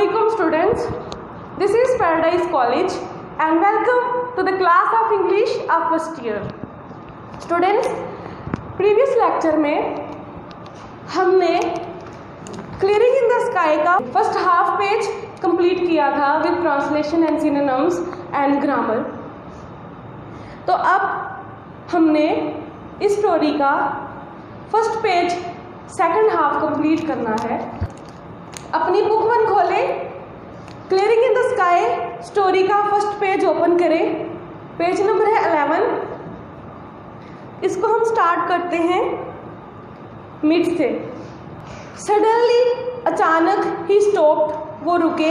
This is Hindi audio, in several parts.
Assalamualaikum students. This is Paradise College and welcome to the class of English of first year. Students, previous lecture में हमने Clearing in the Sky का first half page complete किया था with translation and synonyms and grammar. तो अब हमने इस स्टोरी का first page second half complete करना है. अपनी बुक वन खोलें, clearing in the sky story का फर्स्ट पेज ओपन करें. पेज नंबर है 11. इसको हम स्टार्ट करते हैं मिड से. सडनली अचानक ही स्टॉप्ड, वो रुके.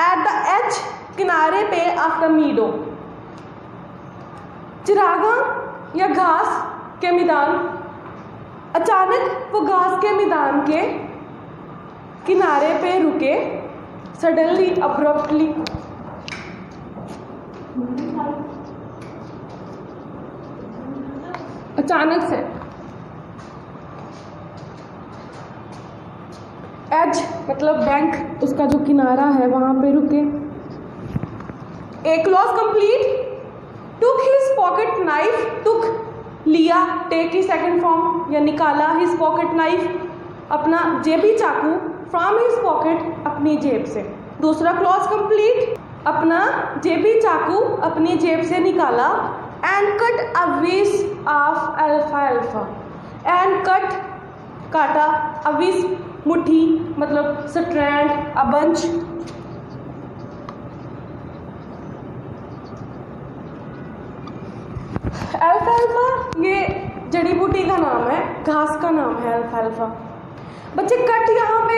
एट द एज, किनारे पे ऑफ द मीडो, चिरागा या घास के मैदान. अचानक वो घास के मैदान के किनारे पे रुके. Suddenly, abruptly. अचानक से. एज मतलब बैंक, उसका जो किनारा है वहां पे रुके. A clause complete. Took his pocket knife. Took लिया, टेक की सेकंड फॉर्म या निकाला. हिज पॉकेट नाइफ अपना जेबी चाकू. फ्रॉम हिज पॉकेट अपनी जेब से. दूसरा क्लॉज कंप्लीट. अपना जेबी चाकू अपनी जेब से निकाला. एंड कट अ विस ऑफ अल्फाल्फा. एंड कट काटा. अ विस मुट्ठी मतलब स्ट्रैंड. अ बंच अल्फाल्फा ये जड़ी बूटी का नाम है, घास का नाम है अल्फाल्फा. बच्चे कट यहाँ पे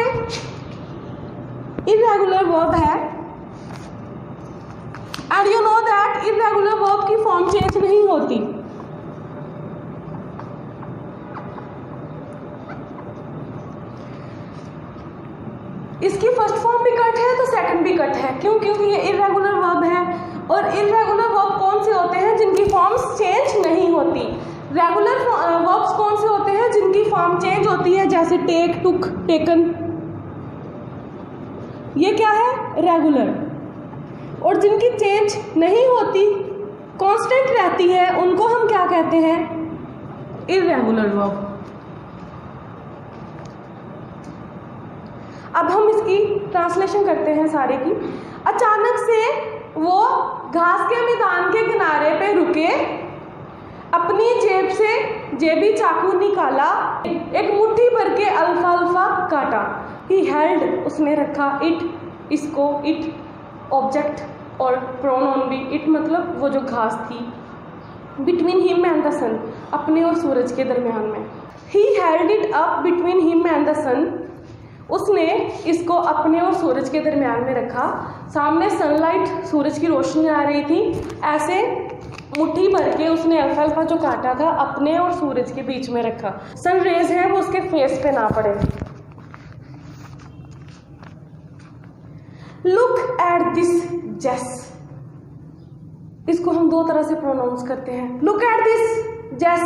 इर्रेगुलर वर्ब है and you know that irregular verb की फॉर्म चेंज नहीं होती. इसकी फर्स्ट फॉर्म भी कट है तो सेकंड भी कट है. क्यों? क्योंकि ये इर्रेगुलर वर्ब है और इर्रेगुलर वर्ब कौन से होते हैं जिनकी फॉर्म्स चेंज नहीं होती. रेगुलर वर्ब्स कौन से होते हैं जिनकी फॉर्म चेंज होती है, जैसे टेक, टुक, टेकन. ये क्या है? रेगुलर. और जिनकी चेंज नहीं होती, कांस्टेंट रहती है, उनको हम क्या कहते हैं? Irregular verb. अब हम इसकी ट्रांसलेशन करते हैं सारे की. अचानक से वो घास के मैदान के किनारे पे रुके. अपनी जेब से जेबी चाकू निकाला. एक मुट्ठी भर के अल्फाल्फा काटा. ही हेल्ड, उसने रखा. इट, इसको. इट ऑब्जेक्ट और प्रोनाउन भी. इट मतलब वो जो घास थी. Between him and the sun, अपने और सूरज के दरमियान में. He held it up between him and the sun. उसने इसको अपने और सूरज के दरमियान में रखा. सामने सनलाइट, सूरज की रोशनी आ रही थी. ऐसे मुट्ठी भर के उसने अल्फाल्फा जो काटा था अपने और सूरज के बीच में रखा. सन रेज है वो उसके फेस पे ना पड़े. लुक एट दिस जेस. इसको हम दो तरह से प्रोनाउंस करते हैं. लुक एट दिस जेस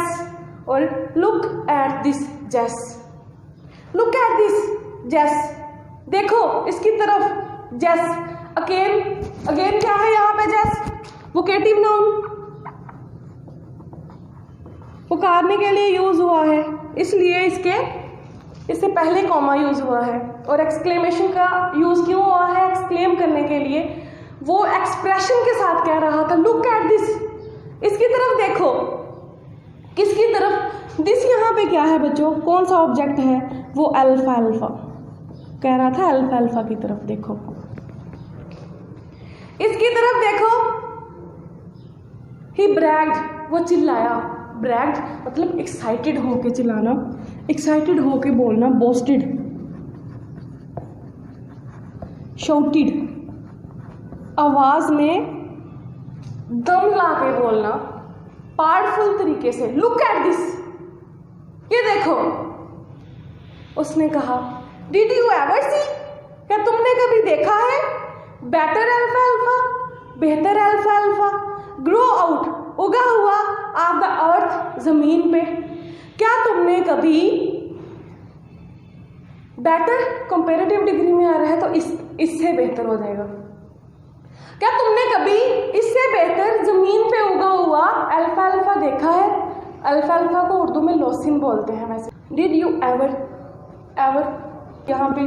और लुक एट दिस जेस. लुक एट दिस जेस, देखो इसकी तरफ. जेस अगेन. अगेन क्या है यहाँ पे? जेस वोकेटिव नाउन, पुकारने के लिए यूज हुआ है, इसलिए इससे पहले कॉमा यूज हुआ है. और एक्सक्लेमेशन का यूज क्यों हुआ है? एक्सक्लेम करने के लिए. वो एक्सप्रेशन के साथ कह रहा था लुक एट दिस, इसकी तरफ देखो. किसकी तरफ? दिस यहाँ पे क्या है बच्चों? कौन सा ऑब्जेक्ट है? वो अल्फाल्फा. कह रहा था अल्फाल्फा की तरफ देखो. इसकी तरफ देखो. ही ब्रैग्ड, वो चिल्लाया. ब्रैग्ड मतलब एक्साइटेड होके चिल्लाना, एक्साइटेड होके बोलना. बोस्टेड, शाउटेड, आवाज में दम लाके बोलना, पावरफुल तरीके से. लुक एट दिस, ये देखो. उसने कहा डिड यू एवर सी, क्या तुमने कभी देखा है? बेटर अल्फाल्फा, बेहतर अल्फाल्फा. ग्रो आउट, उगा हुआ. ऑफ द अर्थ, जमीन पे. क्या तुमने कभी बेटर कंपेरेटिव डिग्री में आ रहा है तो इससे बेहतर हो जाएगा। क्या तुमने कभी इससे बेहतर जमीन पे उगा हुआ अल्फाल्फा देखा है? अल्फाल्फा को उर्दू में लॉसिन बोलते हैं वैसे। डिड यू एवर यहाँ पे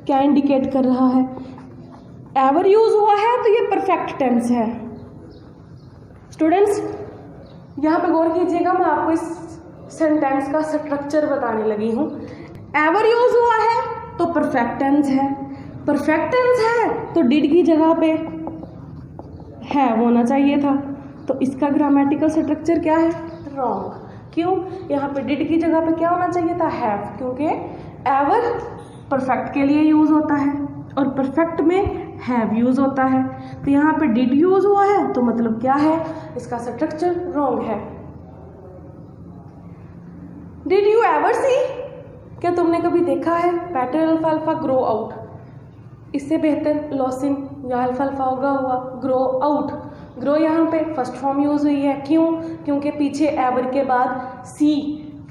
क्या इंडिकेट कर रहा है? एवर यूज हुआ है तो ये परफेक्ट टेंस है। स्टूडेंट्स यहाँ पे गौर कीजिएगा, मैं आपको इस सेंटेंस का स्ट्रक्चर बताने लगी हूँ। एवर यूज हुआ है तो परफेक्ट टेंस है, परफेक्ट टेंस है तो डिड की जगह पे है होना चाहिए था, तो इसका ग्रामेटिकल स्ट्रक्चर क्या है? रॉन्ग। क्यों? यहाँ पे डिड की जगह पे क्या होना चाहिए था? हैव, क्योंकि एवर परफेक्ट के लिए यूज होता है और परफेक्ट में हैव यूज होता है। तो यहाँ पे डिड यूज हुआ है तो मतलब क्या है? इसका स्ट्रक्चर रॉन्ग है। डिड यू एवर सी, क्या तुमने कभी देखा है बेटर अल्फाल्फा ग्रो आउट? इससे बेहतर लॉसिन या अल्फाल्फा होगा हुआ ग्रो आउट। ग्रो यहाँ पे फर्स्ट फॉर्म यूज हुई है। क्यों? क्योंकि पीछे एवर के बाद सी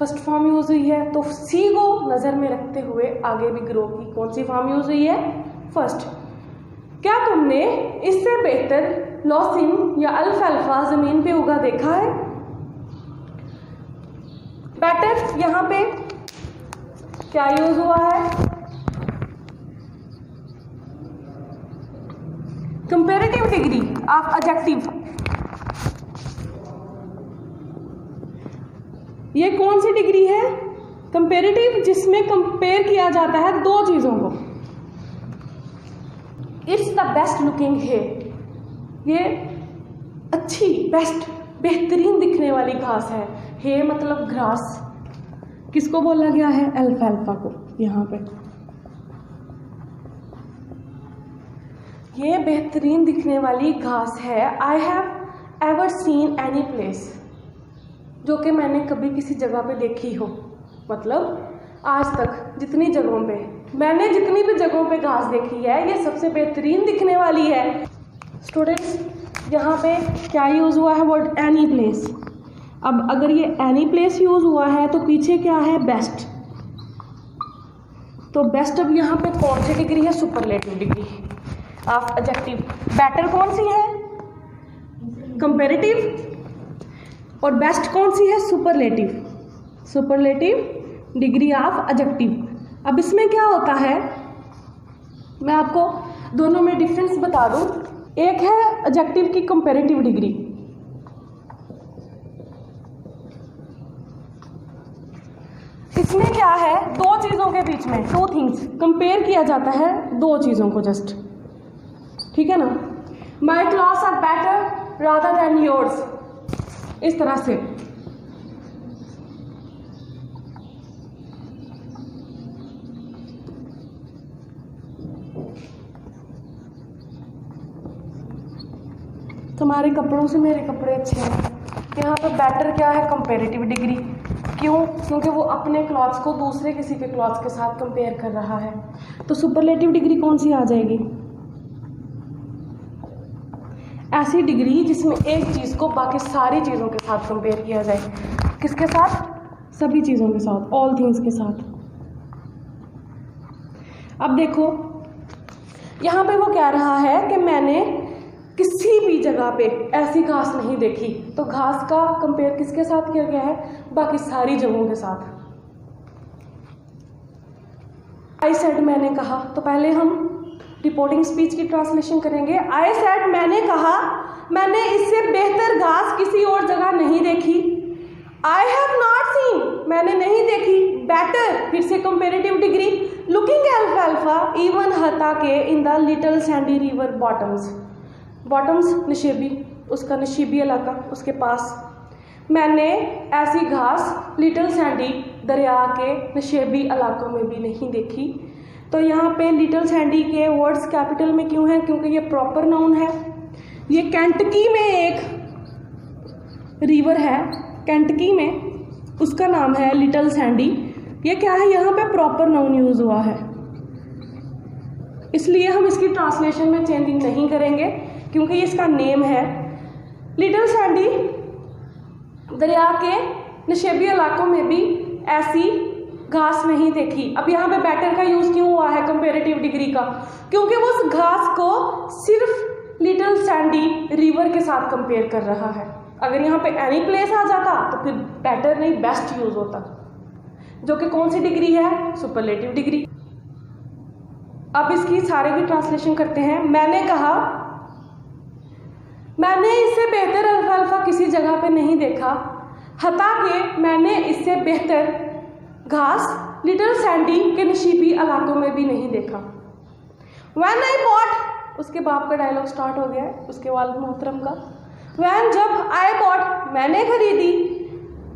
फर्स्ट फॉर्म यूज हुई है, तो सी को नज़र में रखते हुए आगे भी ग्रो की कौन सी फॉर्म यूज हुई है? फर्स्ट। क्या तुमने इससे बेहतर लॉसिन या अल्फाल्फा जमीन पे उगा देखा है? बेटर यहाँ पे क्या यूज हुआ है? Comparative degree of adjective. ये कौन सी डिग्री है? कंपेरेटिव, जिसमें कंपेयर किया जाता है दो चीजों को। इट्स द बेस्ट लुकिंग है, ये अच्छी, बेस्ट, बेहतरीन दिखने वाली घास है। हे मतलब घास, किसको बोला गया है? अल्फाल्फा को। यहाँ पे ये बेहतरीन दिखने वाली घास है। I have ever seen any place, जो कि मैंने कभी किसी जगह पे देखी हो। मतलब आज तक जितनी जगहों पे मैंने जितनी भी जगहों पे घास देखी है, ये सबसे बेहतरीन दिखने वाली है। स्टूडेंट्स यहाँ पे क्या यूज़ हुआ है? Word any place. अब अगर ये एनी प्लेस यूज़ हुआ है तो पीछे क्या है? बेस्ट। तो बेस्ट अब यहाँ पे कौन सी डिग्री है? Superlative degree of adjective. Better कौन सी है? कंपेरेटिव। और बेस्ट कौन सी है? Superlative. Superlative degree of adjective. अब इसमें क्या होता है, मैं आपको दोनों में डिफरेंस बता दूं। एक है एडजेक्टिव की कंपेरेटिव डिग्री, इसमें क्या है? दो चीज़ों के बीच में, टू थिंग्स, कंपेयर किया जाता है दो चीज़ों को जस्ट, ठीक है ना। My class are better rather than yours, इस तरह से। तुम्हारे कपड़ों से मेरे कपड़े अच्छे हैं। यहाँ पे बेटर क्या है? Comparative degree. क्यों? क्योंकि वो अपने क्लॉथ्स को दूसरे किसी के क्लॉथ्स के साथ कंपेयर कर रहा है। तो सुपरलेटिव डिग्री कौन सी आ जाएगी? ऐसी डिग्री जिसमें एक चीज़ को बाकी सारी चीज़ों के साथ कंपेयर किया जाए। किसके साथ? सभी चीज़ों के साथ, ऑल थिंग्स के साथ। अब देखो यहाँ पे वो कह रहा है कि मैंने किसी भी जगह पे ऐसी घास नहीं देखी। तो घास का कंपेयर किसके साथ किया गया है? बाकी सारी जगहों के साथ। आई सेड मैंने कहा, तो पहले हम रिपोर्टिंग स्पीच की ट्रांसलेशन करेंगे। आई सेड मैंने कहा, मैंने इससे बेहतर घास किसी और जगह नहीं देखी। आई हैव नॉट सीन, मैंने नहीं देखी। बेटर, फिर से कंपेरेटिव डिग्री, लुकिंग अल्फाल्फा इवन हता के in the little sandy river bottoms. Bottoms नशेबी, उसका नशीबी इलाका, उसके पास। मैंने ऐसी घास लिटिल सैंडी दरिया के नशेबी इलाकों में भी नहीं देखी। तो यहाँ पे लिटिल सैंडी के वर्ड्स कैपिटल में क्यों हैं? क्योंकि ये प्रॉपर नाउन है। ये केंटकी में एक रिवर है, केंटकी में, उसका नाम है लिटिल सैंडी। ये क्या है? यहाँ पे प्रॉपर नाउन यूज हुआ है, इसलिए हम इसकी ट्रांसलेशन में चेंजिंग नहीं करेंगे, क्योंकि इसका नेम है। लिटिल सैंडी दरिया के नशेबी इलाकों में भी ऐसी घास नहीं देखी। अब यहाँ पे बेटर का यूज़ क्यों हुआ है कंपेरेटिव डिग्री का? क्योंकि वो उस घास को सिर्फ लिटिल सैंडी रिवर के साथ कंपेयर कर रहा है। अगर यहाँ पे एनी प्लेस आ जाता तो फिर बेटर नहीं बेस्ट यूज़ होता, जो कि कौन सी डिग्री है? Superlative degree. अब इसकी सारे की ट्रांसलेशन करते हैं। मैंने कहा, मैंने इससे बेहतर अल्फाल्फा किसी जगह पे नहीं देखा, हता कि मैंने इससे बेहतर घास लिटिल सैंडी के नशीबी इलाकों में भी नहीं देखा। When I bought, उसके बाप का डायलॉग स्टार्ट हो गया है, उसके वालिद मोहतरम का। When, जब I bought, मैंने खरीदी,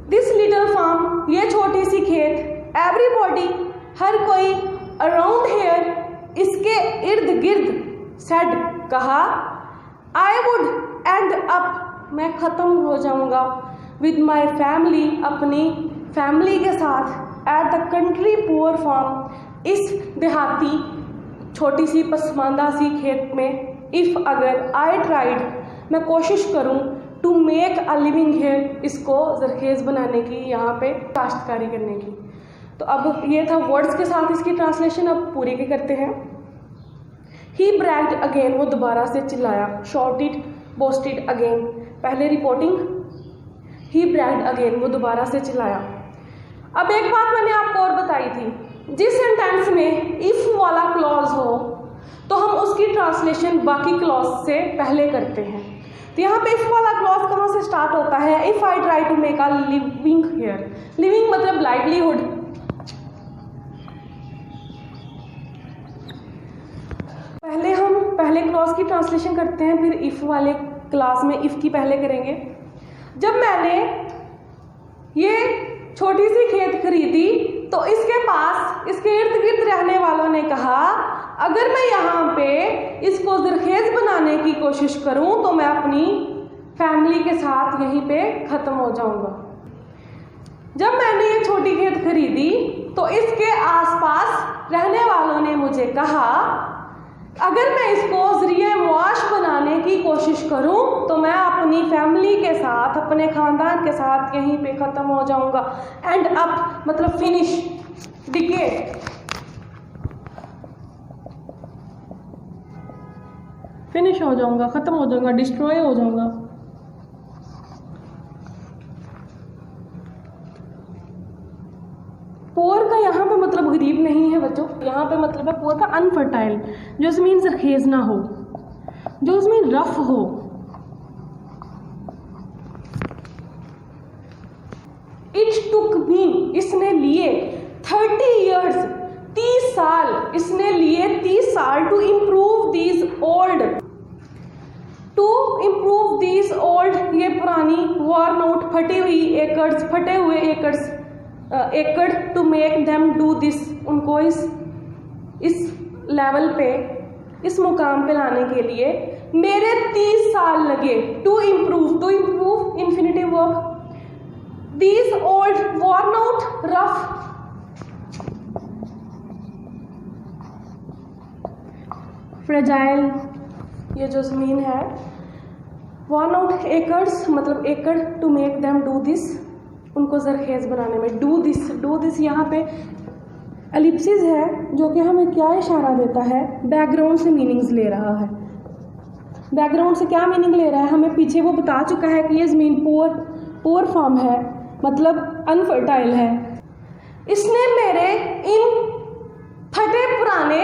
दिस लिटिल फार्म, ये छोटी सी खेत, एवरीबॉडी, हर कोई, अराउंड हेयर, इसके इर्द गिर्द, सेड, कहा, आई वुड एंड अप, मैं ख़त्म हो जाऊंगा, विद माई फैमिली, अपनी फैमिली के साथ, at the country poor farm, इस देहाती छोटी सी पसमानदा सी खेत में, इफ़, अगर, आई ट्राइड, मैं कोशिश करूं, to make a living here, इसको जरखेज़ बनाने की, यहाँ पे काश्तकारी करने की। तो अब ये था वर्ड्स के साथ इसकी ट्रांसलेशन। अब पूरी की करते हैं। ही ब्रैग्ड अगेन, वो दोबारा से चिल्लाया। शॉर्टेड, बोस्टेड अगेन, पहले रिपोर्टिंग, ही ब्रैग्ड अगेन, वो दोबारा से चिल्लाया। अब एक बात मैंने आपको और बताई थी, जिस सेंटेंस में इफ़ वाला क्लॉज हो तो हम उसकी ट्रांसलेशन बाकी क्लॉज से पहले करते हैं। तो यहाँ पे इफ़ वाला क्लॉज कहाँ से स्टार्ट होता है? If I try to make a living here, living मतलब लाइवलीहुड। पहले हम पहले क्लॉज की ट्रांसलेशन करते हैं, फिर इफ़ वाले क्लास में इफ़ की पहले करेंगे। जब मैंने ये छोटी सी खेत खरीदी तो इसके पास, इसके इर्द गिर्द रहने वालों ने कहा, अगर मैं यहाँ पे इसको जरखेज़ बनाने की कोशिश करूँ तो मैं अपनी फैमिली के साथ यहीं पे ख़त्म हो जाऊँगा। जब मैंने ये छोटी खेत खरीदी तो इसके आसपास रहने वालों ने मुझे कहा, अगर मैं इसको ज़रिए मुआश बनाने की कोशिश करूं तो मैं अपनी फैमिली के साथ, अपने ख़ानदान के साथ यहीं पे ख़त्म हो जाऊंगा। एंड अप मतलब फिनिश, डिकेड, फिनिश हो जाऊंगा, ख़त्म हो जाऊंगा, डिस्ट्रॉय हो जाऊंगा। पोर का यहाँ पे मतलब गरीब नहीं है बच्चों, यहाँ पे मतलब है पोर का अनफर्टाइल, जो ज़मीन जरखेज़ ना हो, जो ज़मीन रफ हो। इट टुक मी, इसने लिए, 30 years, 30 साल, इसने लिए 30 साल, to improve these old, to improve these old, ये पुरानी वर्न आउट फटी हुई एकर्स, फटे हुए एकर्स, एकड़, to make them do this, उनको इस लेवल पे, इस मुकाम पे लाने के लिए मेरे 30 साल लगे। To improve infinitive verb, these old worn out rough, fragile, ये जो ज़मीन है, वर्न आउट एकर्स मतलब एकड़, to make them do this, उनको जरखेज़ बनाने में। डू दिस यहाँ पे एलिप्सिस है, जो कि हमें क्या इशारा देता है? बैकग्राउंड से मीनिंग्स ले रहा है। बैकग्राउंड से क्या मीनिंग ले रहा है? हमें पीछे वो बता चुका है कि ये ज़मीन पुअर फार्म है, मतलब अनफर्टाइल है। इसने मेरे इन फटे पुराने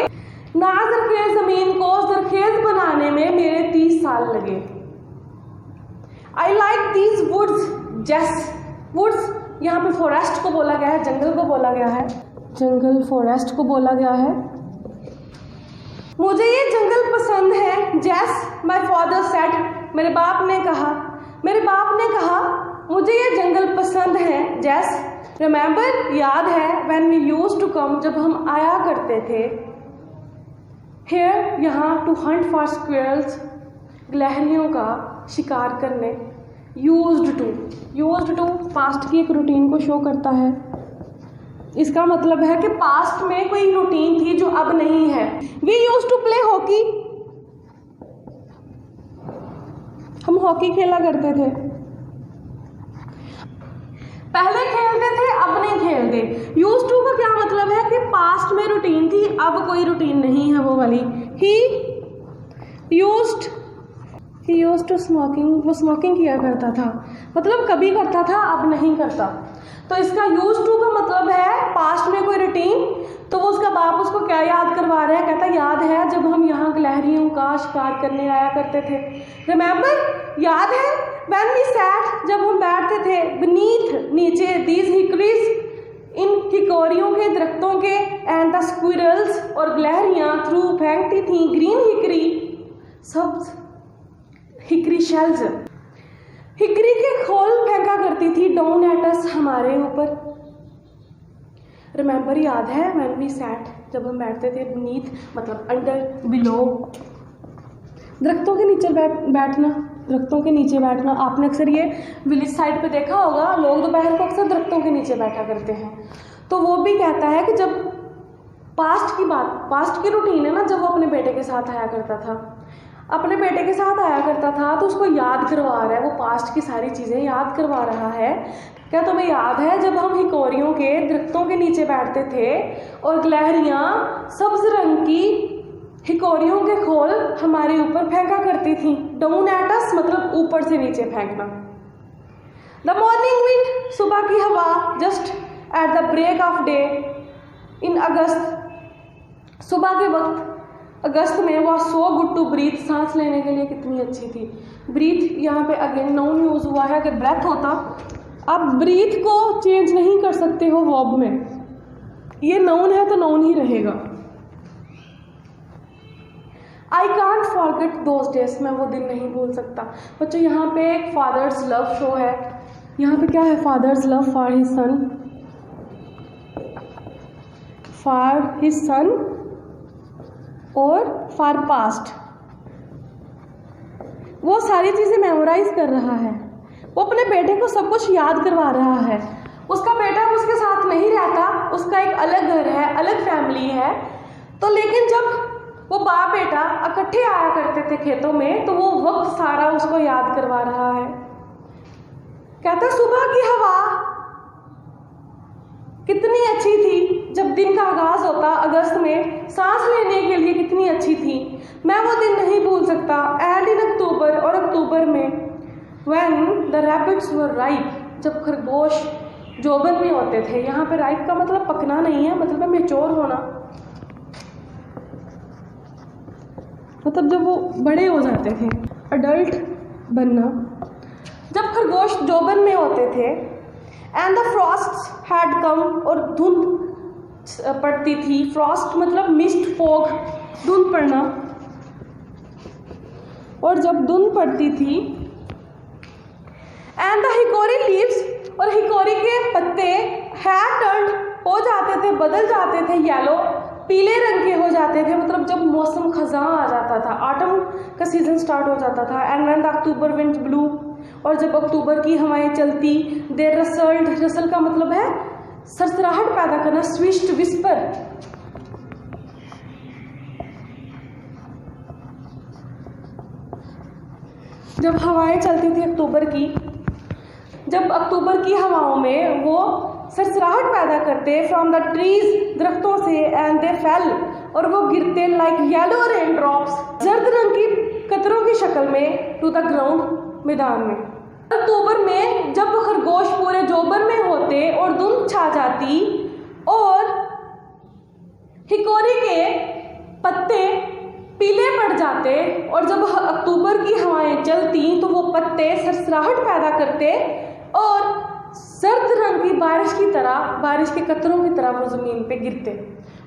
नाजरखेज़ ज़मीन को जरखेज़ बनाने में मेरे 30 साल लगे। आई लाइक दीज वुड्स, जैस, वुड्स यहाँ पे फॉरेस्ट को बोला गया है, जंगल को बोला गया है, जंगल फॉरेस्ट को बोला गया है। मुझे ये जंगल पसंद है, जैस माई फादर सेड, मेरे बाप ने कहा, मुझे ये जंगल पसंद है। जैस, रिमेंबर, याद है, when we used to come, जब हम आया करते थे, हेयर, यहाँ, टू हंट फॉर स्क्वेयर्स, गिलहरियों का शिकार करने। यूज्ड टू पास्ट की एक रूटीन को शो करता है। इसका मतलब है कि पास्ट में कोई रूटीन थी जो अब नहीं है। We used to play hockey, हम हॉकी खेला करते थे। पहले खेलते थे अब नहीं खेलते। यूज टू का क्या मतलब है कि पास्ट में रूटीन थी, अब कोई रूटीन नहीं है वो वाली। ही यूज्ड टू स्मोकिंग, वो स्मोकिंग किया करता था, मतलब कभी करता था अब नहीं करता। तो इसका यूज टू का मतलब है पास्ट में कोई रूटीन। तो वो उसका बाप उसको क्या याद करवा रहा है, कहता याद है जब हम यहाँ गिलहरियों का शिकार करने आया करते थे। रिमेंबर, याद है, व्हेन वी सैट, जब हम बैठते थे, बीनीथ, नीचे, दीज हिकरीज, इन हिकोरियों के दरख्तों के, एंड द स्क्विरल्स, और गिलहरियाँ थ्रू फेंकती थी ग्रीन हिकरी, सब्ज हिकरी शेल्स, हिकरी के खोल फेंका करती थी डाउन एट अस, हमारे ऊपर। रिमेंबर, याद है, व्हेन वी सैट, जब हम बैठते थे, बीनीथ मतलब अंडर, बिलो, दरख्तों के नीचे बैठना, दरख्तों के नीचे बैठना। आपने अक्सर ये विलेज साइड पे देखा होगा, लोग दोपहर को अक्सर दरख्तों के नीचे बैठा करते हैं। तो वो भी कहता है कि जब पास्ट की बात, पास्ट की रूटीन है ना, जब वो अपने बेटे के साथ आया करता था, अपने बेटे के साथ आया करता था, तो उसको याद करवा रहा है, वो पास्ट की सारी चीज़ें याद करवा रहा है। क्या तुम्हें याद है जब हम हिकोरियों के दरख्तों के नीचे बैठते थे और गिलहरियाँ सब्ज रंग की हिकोरियों के खोल हमारे ऊपर फेंका करती थी। डाउन एट अस मतलब ऊपर से नीचे फेंकना। द मॉर्निंग विंड, सुबह की हवा, just at the break of day in August, सुबह के वक्त अगस्त में, वह सो गुड टू ब्रीथ, सांस लेने के लिए कितनी अच्छी थी। ब्रीथ यहाँ पे अगेन नाउन यूज हुआ है, अगर ब्रेथ होता, आप ब्रीथ को चेंज नहीं कर सकते हो वर्ब में, ये नाउन है तो नाउन ही रहेगा। I can't forget those days, मैं वो दिन नहीं भूल सकता। बच्चों यहाँ पे एक फादर्स लव शो है, यहाँ पे क्या है, father's love for his son और फॉर पास्ट, वो सारी चीज़ें मेमोराइज कर रहा है, वो अपने बेटे को सब कुछ याद करवा रहा है। उसका बेटा उसके साथ नहीं रहता, उसका एक अलग घर है, अलग फैमिली है। तो लेकिन जब वो बाप बेटा इकट्ठे आया करते थे खेतों में, तो वो वक्त सारा उसको याद करवा रहा है। कहता सुबह की हवा कितनी अच्छी थी, जब दिन का आगाज होता अगस्त में, सांस लेने के लिए कितनी अच्छी थी, मैं वो दिन नहीं भूल सकता। एंड इन अक्टूबर, और अक्टूबर में, when the rabbits were ripe, जब खरगोश जोबन में होते थे। यहाँ पे राइप का मतलब पकना नहीं है, मतलब है मैच्योर होना, मतलब जब वो बड़े हो जाते थे, अडल्ट बनना। जब खरगोश जोबन में होते थे, and the Frost had come, और धुंध पड़ती थी। फ्रॉस्ट मतलब मिस्ट, फोग, धुंध पड़ना। और जब धुंध पड़ती थी, एंड द हिकोरी लीव्स, और हिकोरी के पत्ते हैड टर्न्ड, हो जाते थे, बदल जाते थे, येलो, पीले रंग के हो जाते थे, मतलब जब मौसम खज़ां आ जाता था, ऑटम का सीजन स्टार्ट हो जाता था। And when the October wind blue, और जब अक्टूबर की हवाएं चलती, देर रसल्ड, रसल का मतलब है सरसराहट पैदा करना, स्विश्ड, विस्पर। जब हवाएं चलती थी अक्टूबर की, जब अक्टूबर की हवाओं में वो सरसराहट पैदा करते फ्रॉम द ट्रीज, दरख्तों से, एंड दे फेल, और वो गिरते लाइक येलो रेन ड्रॉप्स, जर्द रंग की कतरों की शक्ल में, टू द ग्राउंड, मैदान में। अक्टूबर में जब खरगोश पूरे जोबर में होते और धुंध छा जाती और हिकोरी के पत्ते पीले पड़ जाते, और जब अक्टूबर की हवाएं चलती तो वो पत्ते सरसराहट पैदा करते और सर्द रंग की बारिश की तरह, बारिश के कतरों की तरह वो ज़मीन पे गिरते।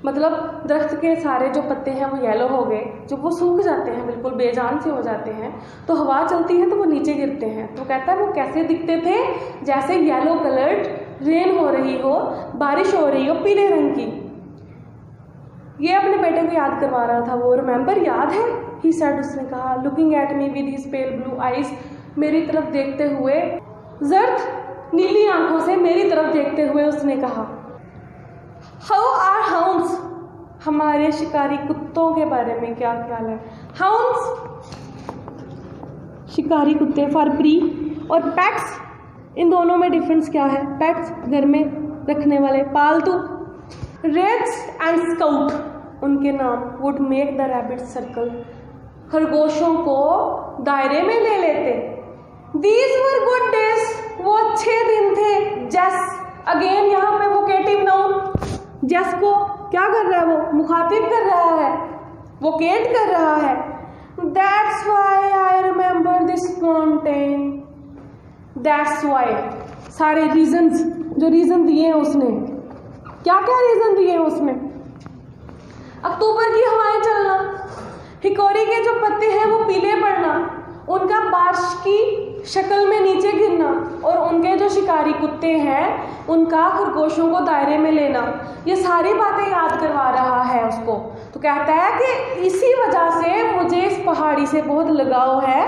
मतलब दरख्त के सारे जो पत्ते हैं वो येलो हो गए, जब वो सूख जाते हैं, बिल्कुल बेजान से हो जाते हैं, तो हवा चलती है तो वो नीचे गिरते हैं। तो कहता है वो कैसे दिखते थे, जैसे येलो कलर्ड रेन हो रही हो, बारिश हो रही हो पीले रंग की। ये अपने बेटे को याद करवा रहा था वो। रिमेंबर, याद है, ही सेड, उसने कहा, looking at me with his pale blue eyes, मेरी तरफ देखते हुए, जर्द नीली आंखों से मेरी तरफ देखते हुए उसने कहा, हाउ आर हाउंड्स, हमारे शिकारी कुत्तों के बारे में क्या ख्याल है। हाउंड्स शिकारी कुत्ते, फॉर प्री, और पैक्स इन दोनों में डिफरेंस क्या है? पेट्स घर में रखने वाले पालतू, रेट्स एंड स्काउट उनके नाम would make the rabbit circle, खरगोशों को दायरे में ले लेते। दीज वर गुड डेज, वो अच्छे दिन थे। जस, अगेन यहाँ पे वोकेटिव नाउन, जस को क्या कर रहा है? वो मुखातिब कर रहा है, वोकेट कर रहा है। That's why I remember this mountain, that's why, सारे रीजंस, जो रीजन दिए हैं उसने, क्या क्या रीजन दिए हैं उसने? अक्टूबर की हवाएं चलना, हिकोरी के जो पत्ते हैं वो पीले पड़ना, उनका बारिश की शक्ल में नीचे गिरना, और उनके जो शिकारी कुत्ते हैं उनका खरगोशों को दायरे में लेना, ये सारी बातें याद करवा रहा है उसको। तो कहता है कि इसी वजह से मुझे इस पहाड़ी से बहुत लगाव है,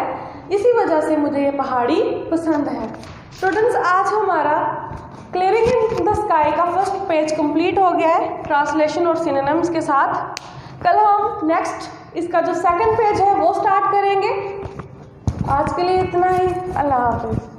इसी वजह से मुझे ये पहाड़ी पसंद है। स्टूडेंट्स, आज हमारा क्लियरिंग इन द स्काई का फर्स्ट पेज कंप्लीट हो गया है ट्रांसलेशन और सिनोनिम्स के साथ। कल हम नेक्स्ट इसका जो सेकंड पेज है वो स्टार्ट करेंगे। आज के लिए इतना ही। अल्लाह हाफिज़।